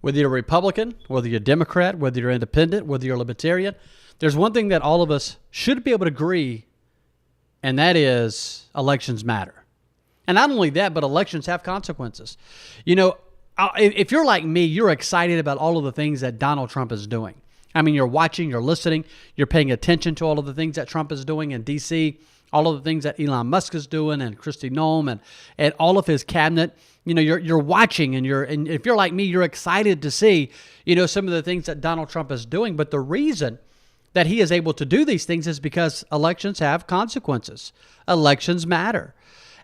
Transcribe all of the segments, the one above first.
Whether you're a Republican, whether you're a Democrat, whether you're independent, whether you're a libertarian, there's one thing that all of us should be able to agree, and that is elections matter. And not only that, but elections have consequences. You know, if you're like me, you're excited about all of the things that Donald Trump is doing. I mean, you're watching, you're listening, you're paying attention to all of the things that Trump is doing in D.C., all of the things that Elon Musk is doing, and Kristi Noem, and all of his cabinet. You know, you're watching, and if you're like me, you're excited to see, you know, some of the things that Donald Trump is doing. But the reason that he is able to do these things is because elections have consequences. Elections matter.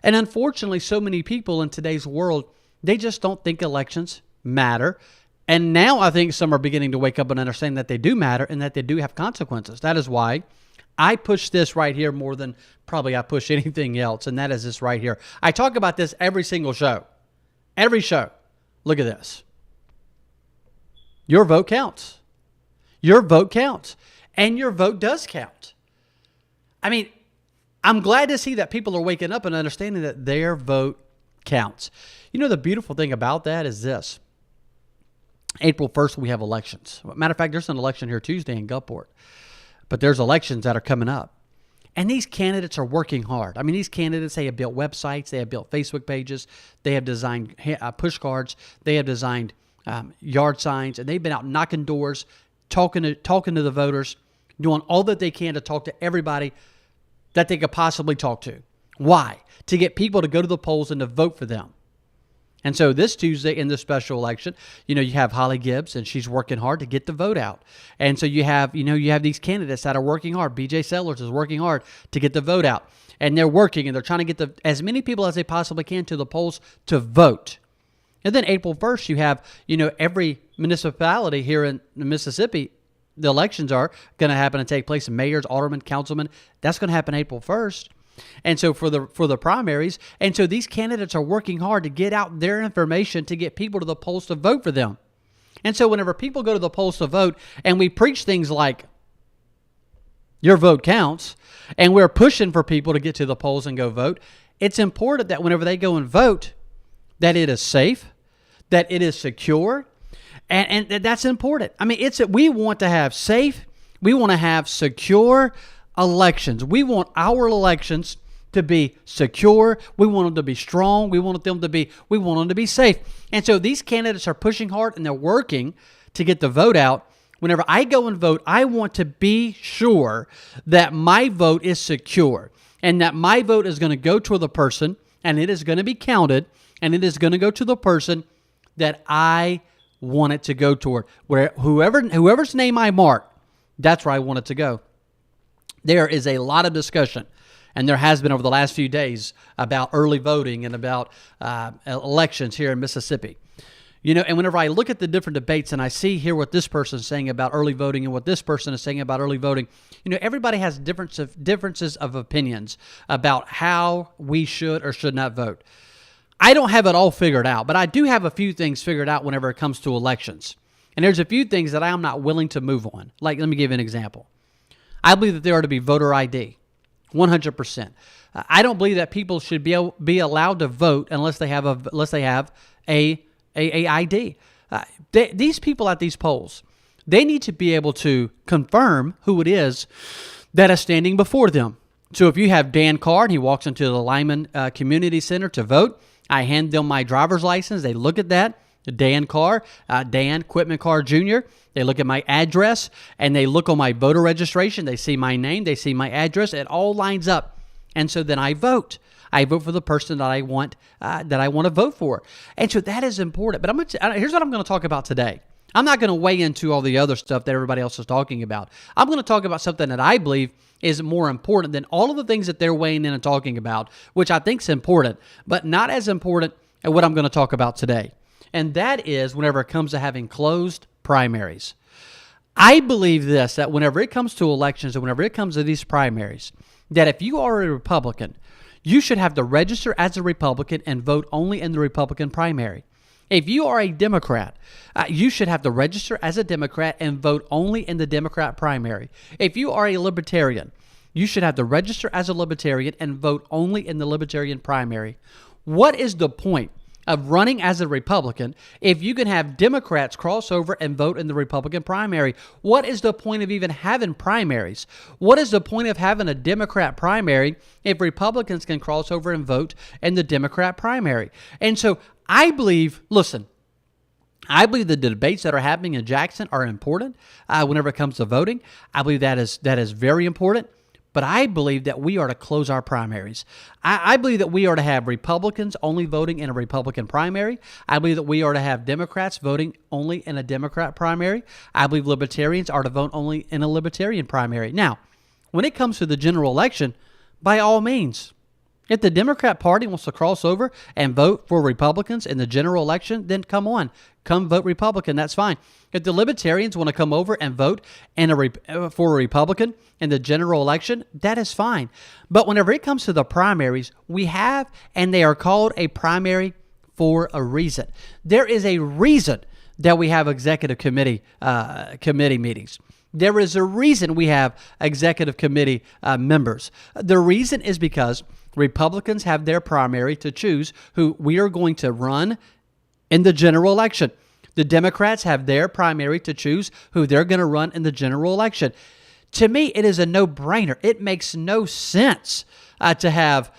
And unfortunately, so many people in today's world, they just don't think elections matter. And now I think some are beginning to wake up and understand that they do matter and that they do have consequences. That is why I push this right here more than probably I push anything else, and that is this right here. I talk about this every single show. Every show. Look at this. Your vote counts. Your vote counts. And your vote does count. I mean, I'm glad to see that people are waking up and understanding that their vote counts. You know, the beautiful thing about that is this. April 1st, we have elections. Matter of fact, there's an election here Tuesday in Gulfport. But there's elections that are coming up. And these candidates are working hard. I mean, these candidates, they have built websites. They have built Facebook pages. They have designed push cards. They have designed yard signs. And they've been out knocking doors, talking to the voters, doing all that they can to talk to everybody that they could possibly talk to. Why? To get people to go to the polls and to vote for them. And so this Tuesday in the special election, you know, you have Holly Gibbs, and she's working hard to get the vote out. And so you have these candidates that are working hard. BJ Sellers is working hard to get the vote out. And they're working, and they're trying to get as many people as they possibly can to the polls to vote. And then April 1st, you have, you know, every municipality here in Mississippi, the elections are going to happen and take place. Mayors, aldermen, councilmen, that's going to happen April 1st. And so for the primaries, and so these candidates are working hard to get out their information to get people to the polls to vote for them. And so whenever people go to the polls to vote, and we preach things like, your vote counts, and we're pushing for people to get to the polls and go vote, it's important that whenever they go and vote, that it is safe, that it is secure, and that's important. I mean, we want to have safe, we want to have secure elections. We want our elections to be secure. We want them to be strong. We want them to be safe. And so these candidates are pushing hard, and they're working to get the vote out. Whenever I go and vote, I want to be sure that my vote is secure and that my vote is going to go to the person, and it is going to be counted, and it is going to go to the person that I want it to go toward. Whoever's name I mark, that's where I want it to go. There is a lot of discussion, and there has been over the last few days, about early voting and about elections here in Mississippi. You know, and whenever I look at the different debates and I hear what this person is saying about early voting and what this person is saying about early voting, you know, everybody has differences of opinions about how we should or should not vote. I don't have it all figured out, but I do have a few things figured out whenever it comes to elections. And there's a few things that I am not willing to move on. Like, let me give you an example. I believe that there are to be voter ID, 100%. I don't believe that people should be allowed to vote unless they have a ID. These people at these polls, they need to be able to confirm who it is that is standing before them. So if you have Dan Carr and he walks into the Lyman Community Center to vote, I hand them my driver's license. They look at that. Dan Carr, Dan Quitman Carr Jr. They look at my address, and they look on my voter registration. They see my name. They see my address. It all lines up. And so then I vote. I vote for the person that I want to vote for. And so that is important. But here's what I'm going to talk about today. I'm not going to weigh into all the other stuff that everybody else is talking about. I'm going to talk about something that I believe is more important than all of the things that they're weighing in and talking about, which I think is important, but not as important as what I'm going to talk about today. And that is whenever it comes to having closed primaries. I believe this, that whenever it comes to elections and whenever it comes to these primaries, that if you are a Republican, you should have to register as a Republican and vote only in the Republican primary. If you are a Democrat, you should have to register as a Democrat and vote only in the Democrat primary. If you are a Libertarian, you should have to register as a Libertarian and vote only in the Libertarian primary. What is the point of running as a Republican if you can have Democrats cross over and vote in the Republican primary? What is the point of even having primaries? What is the point of having a Democrat primary if Republicans can cross over and vote in the Democrat primary? And so I believe, listen, I believe the debates that are happening in Jackson are important whenever it comes to voting. I believe that is very important. But I believe that we are to close our primaries. I believe that we are to have Republicans only voting in a Republican primary. I believe that we are to have Democrats voting only in a Democrat primary. I believe Libertarians are to vote only in a Libertarian primary. Now, when it comes to the general election, by all means, if the Democrat Party wants to cross over and vote for Republicans in the general election, then come on. Come vote Republican. That's fine. If the Libertarians want to come over and vote for a Republican in the general election, that is fine. But whenever it comes to the primaries, we have, and they are called a primary for a reason. There is a reason that we have executive committee meetings. There is a reason we have executive committee members. The reason is because Republicans have their primary to choose who we are going to run in the general election. The Democrats have their primary to choose who they're going to run in the general election. To me, it is a no-brainer. It makes no sense to have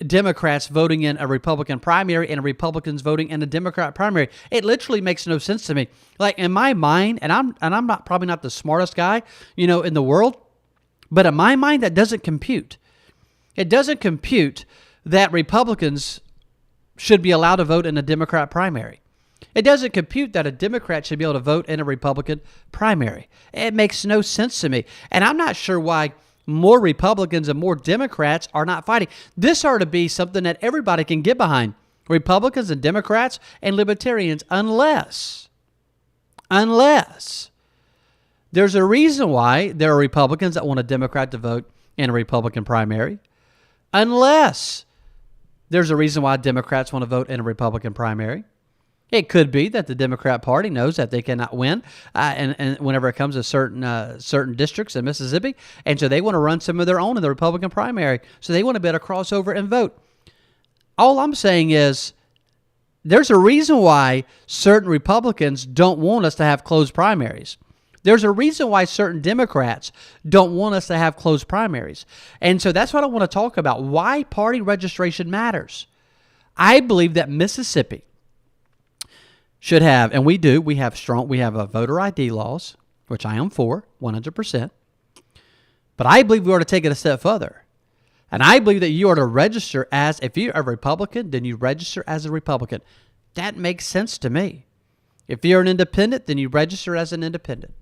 Democrats voting in a Republican primary and Republicans voting in a Democrat primary. It literally makes no sense to me. Like in my mind, and I'm not probably not the smartest guy, in the world, but in my mind, that doesn't compute. It doesn't compute that Republicans should be allowed to vote in a Democrat primary. It doesn't compute that a Democrat should be able to vote in a Republican primary. It makes no sense to me. And I'm not sure why more Republicans and more Democrats are not fighting. This ought to be something that everybody can get behind, Republicans and Democrats and Libertarians, unless there's a reason why there are Republicans that want a Democrat to vote in a Republican primary, unless there's a reason why Democrats want to vote in a Republican primary. It could be that the Democrat Party knows that they cannot win, and whenever it comes to certain districts in Mississippi, and so they want to run some of their own in the Republican primary, so they want to be able to cross over and vote. All I'm saying is there's a reason why certain Republicans don't want us to have closed primaries. There's a reason why certain Democrats don't want us to have closed primaries. And so that's what I want to talk about, why party registration matters. I believe that Mississippi should have, and we have voter ID laws, which I am for 100%. But I believe we ought to take it a step further. And I believe that you ought to register if you're a Republican, then you register as a Republican. That makes sense to me. If you're an independent, then you register as an independent.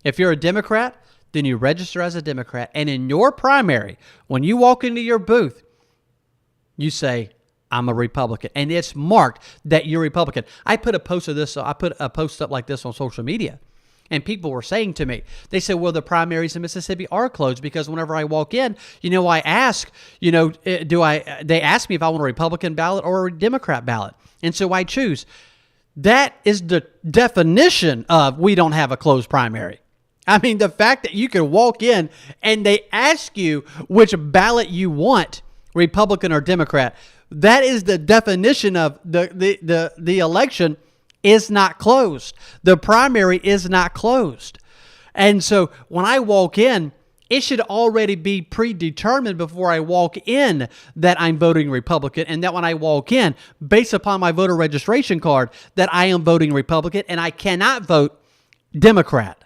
If you're a Democrat, then you register as a Democrat. And in your primary, when you walk into your booth, you say, I'm a Republican. And it's marked that you're Republican. I put a post up like this on social media. And people were saying to me, they said, well, the primaries in Mississippi are closed because whenever I walk in, I ask, they ask me if I want a Republican ballot or a Democrat ballot. And so I choose. That is the definition of we don't have a closed primary. I mean, the fact that you can walk in and they ask you which ballot you want, Republican or Democrat, that is the definition of the election is not closed. The primary is not closed. And so when I walk in, it should already be predetermined before I walk in that I'm voting Republican, and that when I walk in, based upon my voter registration card, that I am voting Republican and I cannot vote Democrat.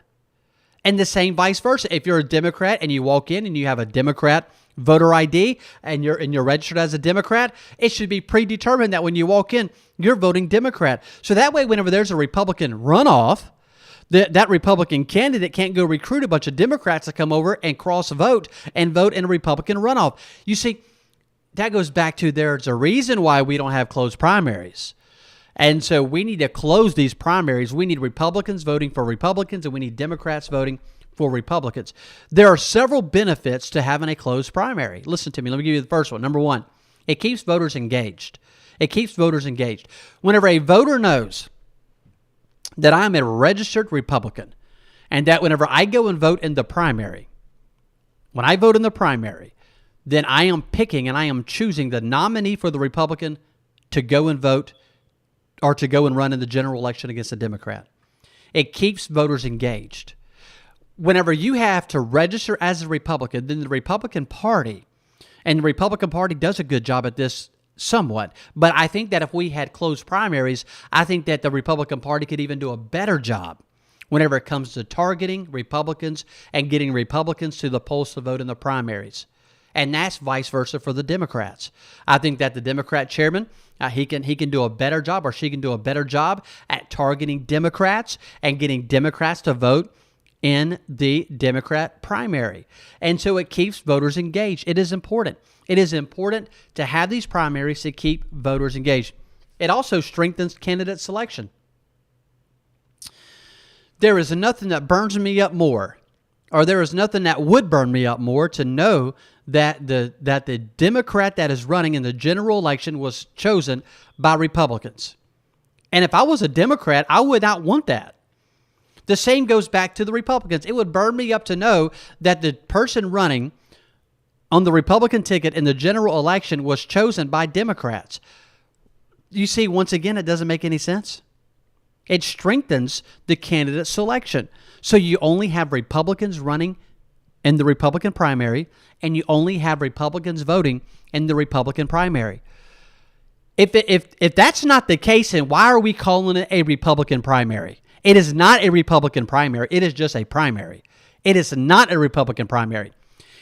And the same vice versa. If you're a Democrat and you walk in and you have a Democrat voter ID and you're registered as a Democrat, it should be predetermined that when you walk in, you're voting Democrat. So that way, whenever there's a Republican runoff, that Republican candidate can't go recruit a bunch of Democrats to come over and cross-vote and vote in a Republican runoff. You see, that goes back to there's a reason why we don't have closed primaries. And so we need to close these primaries. We need Republicans voting for Republicans, and we need Democrats voting for Republicans. There are several benefits to having a closed primary. Listen to me. Let me give you the first one. Number one, it keeps voters engaged. It keeps voters engaged. Whenever a voter knows that I'm a registered Republican and that whenever I go and vote in the primary, when I vote in the primary, then I am picking and I am choosing the nominee for the Republican to go and vote or to go and run in the general election against a Democrat. It keeps voters engaged. Whenever you have to register as a Republican, then the Republican Party, and the Republican Party does a good job at this somewhat, but I think that if we had closed primaries, I think that the Republican Party could even do a better job whenever it comes to targeting Republicans and getting Republicans to the polls to vote in the primaries. And that's vice versa for the Democrats. I think that the Democrat chairman, he can do a better job, or she can do a better job at targeting Democrats and getting Democrats to vote in the Democrat primary. And so it keeps voters engaged. It is important. It is important to have these primaries to keep voters engaged. It also strengthens candidate selection. There is nothing that burns me up more, or there is nothing that would burn me up more, to know that the Democrat that is running in the general election was chosen by Republicans. And if I was a Democrat, I would not want that. The same goes back to the Republicans. It would burn me up to know that the person running on the Republican ticket in the general election was chosen by Democrats. You see, once again, it doesn't make any sense. It strengthens the candidate selection. So you only have Republicans running in the Republican primary, and you only have Republicans voting in the Republican primary. If that's not the case, then why are we calling it a Republican primary? It is not a Republican primary. It is just a primary. It is not a Republican primary.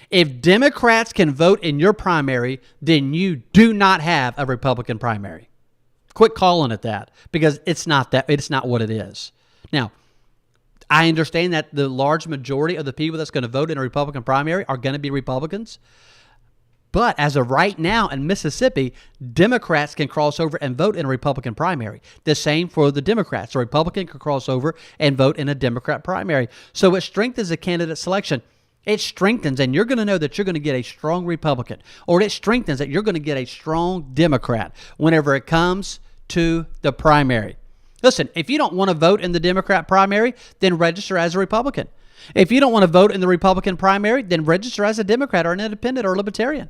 If Democrats can vote in your primary, then you do not have a Republican primary. Quit calling it that, because it's not that. It's not what it is. Now, I understand that the large majority of the people that's going to vote in a Republican primary are going to be Republicans. But as of right now in Mississippi, Democrats can cross over and vote in a Republican primary. The same for the Democrats. A Republican can cross over and vote in a Democrat primary. So it strengthens the candidate selection. It strengthens, and you're going to know that you're going to get a strong Republican, or it strengthens that you're going to get a strong Democrat whenever it comes to the primary. Listen, if you don't want to vote in the Democrat primary, then register as a Republican. If you don't want to vote in the Republican primary, then register as a Democrat or an independent or a libertarian.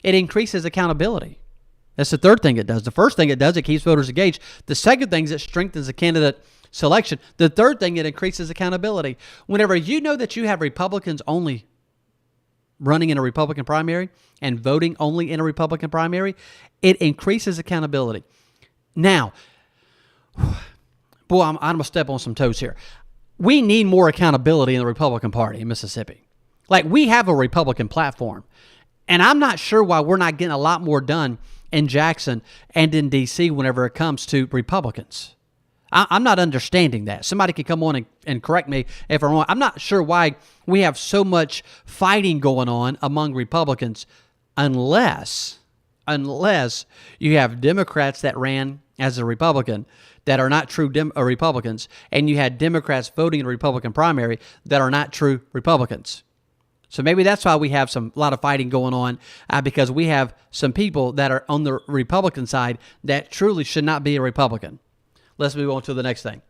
It increases accountability. That's the third thing it does. The first thing it does, it keeps voters engaged. The second thing is it strengthens the candidate selection. The third thing, it increases accountability. Whenever you know that you have Republicans only running in a Republican primary and voting only in a Republican primary, it increases accountability. Now, boy, I'm going to step on some toes here. We need more accountability in the Republican Party in Mississippi. Like, we have a Republican platform, and I'm not sure why we're not getting a lot more done in Jackson and in D.C. whenever it comes to Republicans. I'm not understanding that. Somebody can come on and correct me if I'm wrong. I'm not sure why we have so much fighting going on among Republicans unless you have Democrats that ran as a Republican that are not true Republicans, and you had Democrats voting in a Republican primary that are not true Republicans. So maybe that's why we have a lot of fighting going on, because we have some people that are on the Republican side that truly should not be a Republican. Let's move on to the next thing.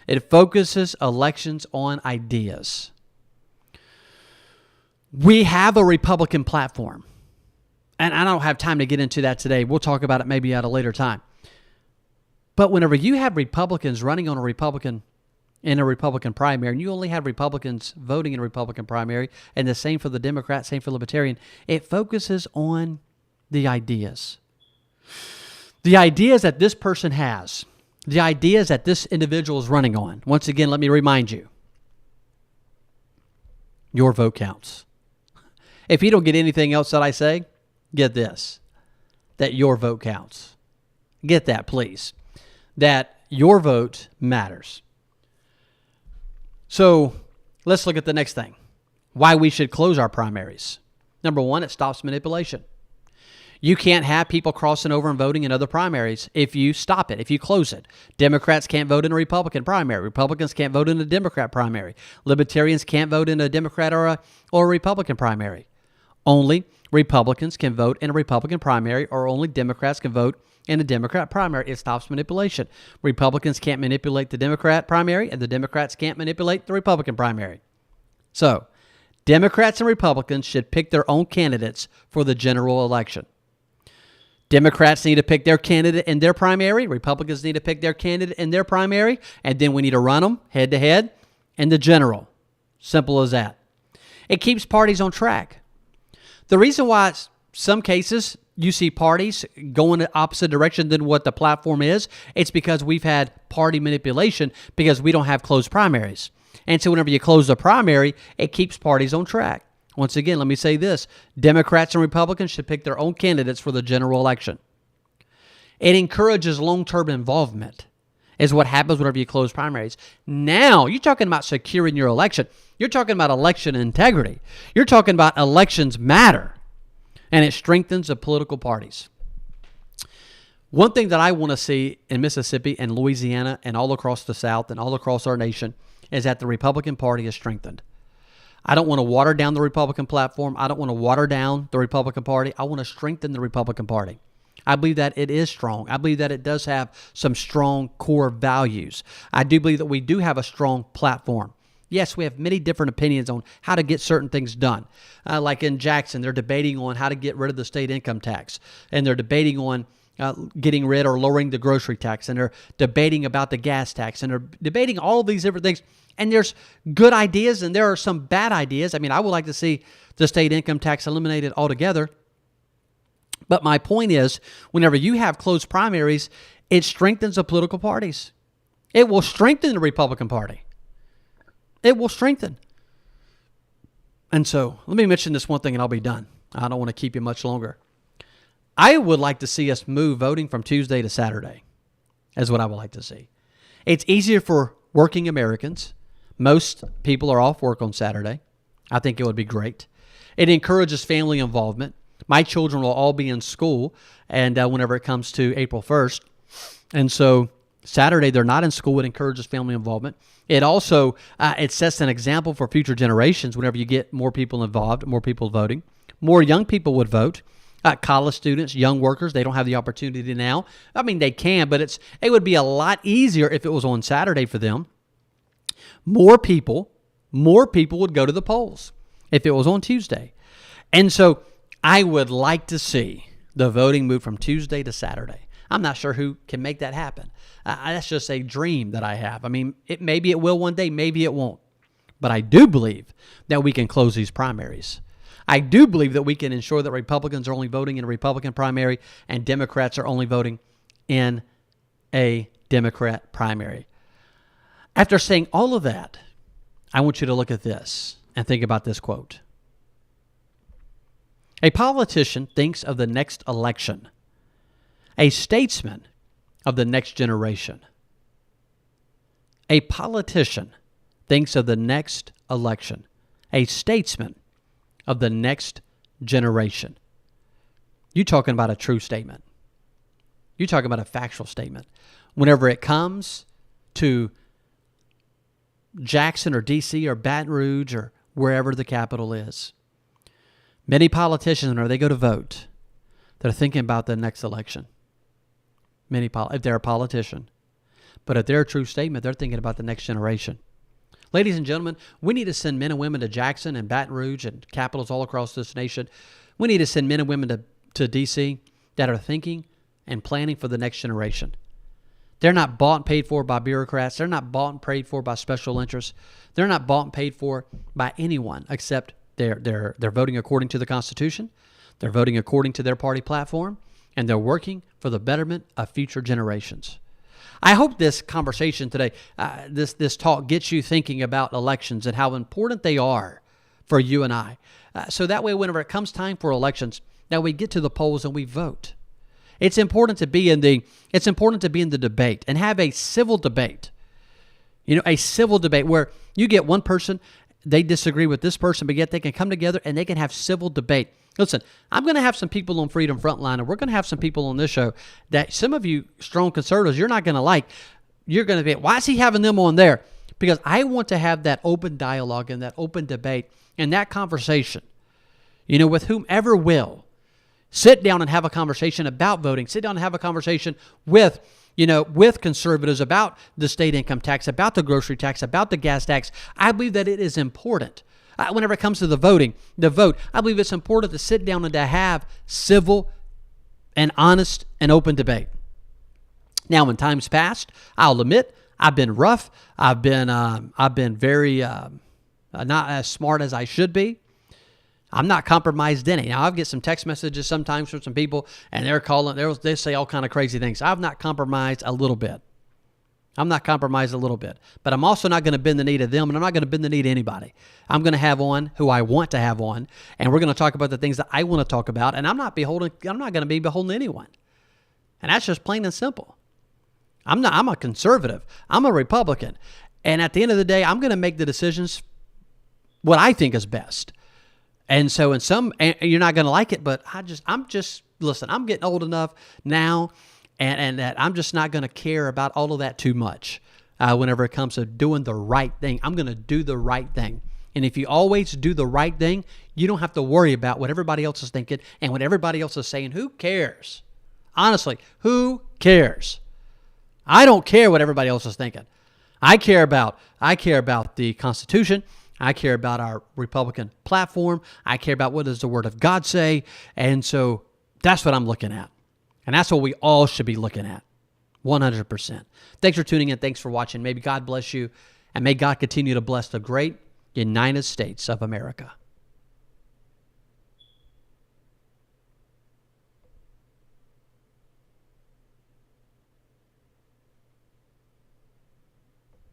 It focuses elections on ideas. We have a Republican platform, and I don't have time to get into that today. We'll talk about it maybe at a later time. But whenever you have Republicans running on in a Republican primary, and you only have Republicans voting in a Republican primary, and the same for the Democrat, same for Libertarian, it focuses on the ideas. The ideas that this person has. The ideas that this individual is running on. Once again, let me remind you, your vote counts. If you don't get anything else that I say, get this, that your vote counts. Get that, please. That your vote matters. So let's look at the next thing. Why we should close our primaries. Number one, it stops manipulation. You can't have people crossing over and voting in other primaries if you stop it, if you close it. Democrats can't vote in a Republican primary. Republicans can't vote in a Democrat primary. Libertarians can't vote in a Democrat or a Republican primary. Only Republicans can vote in a Republican primary, or only Democrats can vote in a Democrat primary. It stops manipulation. Republicans can't manipulate the Democrat primary, and the Democrats can't manipulate the Republican primary. So, Democrats and Republicans should pick their own candidates for the general election. Democrats need to pick their candidate in their primary. Republicans need to pick their candidate in their primary. And then we need to run them head to head in the general. Simple as that. It keeps parties on track. The reason why some cases you see parties going the opposite direction than what the platform is, it's because we've had party manipulation because we don't have closed primaries. And so whenever you close the primary, it keeps parties on track. Once again, let me say this. Democrats and Republicans should pick their own candidates for the general election. It encourages long-term involvement, is what happens whenever you close primaries. Now, you're talking about securing your election. You're talking about election integrity. You're talking about elections matter, and it strengthens the political parties. One thing that I want to see in Mississippi and Louisiana and all across the South and all across our nation is that the Republican Party is strengthened. I don't want to water down the Republican platform. I don't want to water down the Republican Party. I want to strengthen the Republican Party. I believe that it is strong. I believe that it does have some strong core values. I do believe that we do have a strong platform. Yes, we have many different opinions on how to get certain things done. Like in Jackson, they're debating on how to get rid of the state income tax. And they're debating on getting rid or lowering the grocery tax. And they're debating about the gas tax. And they're debating all of these different things. And there's good ideas and there are some bad ideas. I mean, I would like to see the state income tax eliminated altogether. But my point is, whenever you have closed primaries, it strengthens the political parties. It will strengthen the Republican Party. It will strengthen. And so, let me mention this one thing and I'll be done. I don't want to keep you much longer. I would like to see us move voting from Tuesday to Saturday, is what I would like to see. It's easier for working Americans. Most people are off work on Saturday. I think it would be great. It encourages family involvement. My children will all be in school, and whenever it comes to April 1st. And so Saturday, they're not in school. It encourages family involvement. It also it sets an example for future generations whenever you get more people involved, more people voting. More young people would vote. College students, young workers, they don't have the opportunity now. I mean, they can, but it would be a lot easier if it was on Saturday for them. More people would go to the polls if it was on Tuesday. And so I would like to see the voting move from Tuesday to Saturday. I'm not sure who can make that happen. That's just a dream that I have. I mean, maybe it will one day, maybe it won't. But I do believe that we can close these primaries. I do believe that we can ensure that Republicans are only voting in a Republican primary and Democrats are only voting in a Democrat primary. After saying all of that, I want you to look at this and think about this quote. A politician thinks of the next election. A statesman of the next generation. A politician thinks of the next election. A statesman of the next generation. You're talking about a true statement. You're talking about a factual statement. Whenever it comes to Jackson or D.C. or Baton Rouge or wherever the capital is, many politicians, whenever they go to vote, they're thinking about the next election. If they're a politician. But if they're a true statement, they're thinking about the next generation. Ladies and gentlemen, we need to send men and women to Jackson and Baton Rouge and capitals all across this nation. We need to send men and women to D.C. that are thinking and planning for the next generation. They're not bought and paid for by bureaucrats. They're not bought and paid for by special interests. They're not bought and paid for by anyone except they're voting according to the Constitution. They're voting according to their party platform, and they're working for the betterment of future generations. I hope this conversation today, this talk gets you thinking about elections and how important they are for you and I. So that way, whenever it comes time for elections, that we get to the polls and we vote. It's important to be in the debate and have a civil debate. You know, a civil debate where you get one person, they disagree with this person, but yet they can come together and they can have civil debate. Listen, I'm going to have some people on Freedom Frontline, and we're going to have some people on this show that some of you strong conservatives, you're not going to like. You're going to be, why is he having them on there? Because I want to have that open dialogue and that open debate and that conversation, you know, with whomever will. Sit down and have a conversation about voting. Sit down and have a conversation with conservatives about the state income tax, about the grocery tax, about the gas tax. I believe that it is important. Whenever it comes to the vote, I believe it's important to sit down and to have civil and honest and open debate. Now, in times past, I'll admit I've been rough. I've been very not as smart as I should be. I'm not compromised any. Now, I'll get some text messages sometimes from some people, and they say all kind of crazy things. I've not compromised a little bit. But I'm also not going to bend the knee to them, and I'm not going to bend the knee to anybody. I'm going to have on who I want to have on, and we're going to talk about the things that I want to talk about, and I'm not going to be beholden to anyone. And that's just plain and simple. I'm a conservative. I'm a Republican. And at the end of the day, I'm going to make the decisions what I think is best. And so and you're not going to like it, but listen, I'm getting old enough now and that I'm just not going to care about all of that too much whenever it comes to doing the right thing. I'm going to do the right thing. And if you always do the right thing, you don't have to worry about what everybody else is thinking and what everybody else is saying. Who cares? Honestly, who cares? I don't care what everybody else is thinking. I care about the Constitution. I care about our Republican platform. I care about what does the Word of God say. And so that's what I'm looking at. And that's what we all should be looking at. 100%. Thanks for tuning in. Thanks for watching. May God bless you. And may God continue to bless the great United States of America.